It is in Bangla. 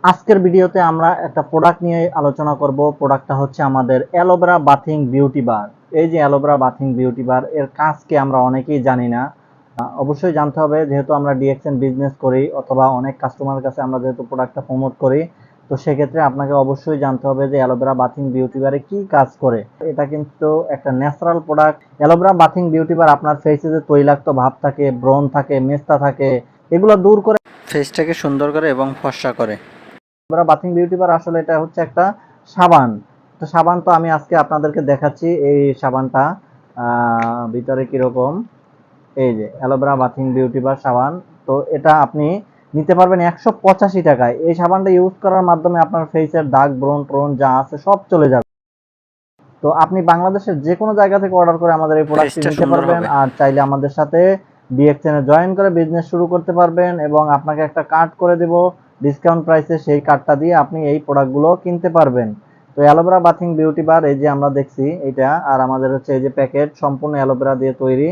আজকের ভিডিওতে আমরা একটা প্রোডাক্ট নিয়ে আলোচনা করব। প্রোডাক্টটা হচ্ছে আমাদের অ্যালোভেরা বাথিং বিউটি বার। এই যে অ্যালোভেরা বাথিং বিউটি বার, এর কাজকে আমরা অনেকেই জানি না। অবশ্যই জানতে হবে, যেহেতু আমরা ডিএক্সএন বিজনেস করি অথবা অনেক কাস্টমারের কাছে আমরা যেহেতু প্রোডাক্টটা প্রমোট করি, তো সেক্ষেত্রে আপনাকে অবশ্যই জানতে হবে যে অ্যালোভেরা বাথিং বিউটি বারে কি কাজ করে। এটা কিন্তু একটা natural product. Aloe vera bathing beauty বার আপনার ফেসে যে তৈলাক্ত ভাব থাকে, ব্রণ থাকে, মেস্তা থাকে, এগুলো দূর করে ফেসটাকে সুন্দর করে এবং ফর্সা করে। বাথিং বিউটি বার আসলে এটা হচ্ছে একটা সাবান। তো সাবান তো আমি আজকে আপনাদেরকে দেখাচ্ছি এই সাবানটা ভিতরে কিরকম। এই যে অ্যালোভেরা বাথিং বিউটি বার সাবান। তো এটা আপনি নিতে পারবেন 185 টাকায়। এই সাবানটা ইউজ করার মাধ্যমে আপনার ফেসের দাগ, ব্রণ ট্রণ যা আছে সব চলে যাবে। তো আপনি বাংলাদেশের যে কোনো জায়গা থেকে অর্ডার করে আমাদের এই প্রোডাক্টটি নিতে পারবেন। আর চাইলে আমাদের সাথে ডিএক্সএন এ জয়েন করে বিজনেস শুরু করতে পারবেন, এবং আপনাকে একটা কার্ড করে দেব ডিসকাউন্ট প্রাইসে। সেই কার্ডটা দিয়ে আপনি এই প্রোডাক্টগুলো কিনতে পারবেন। তো অ্যালোভেরা বাথিং বিউটি বার এই যে আমরা দেখছি এটা, আর আমাদের হচ্ছে এই যে প্যাকেট সম্পূর্ণ অ্যালোভেরা দিয়ে তৈরি।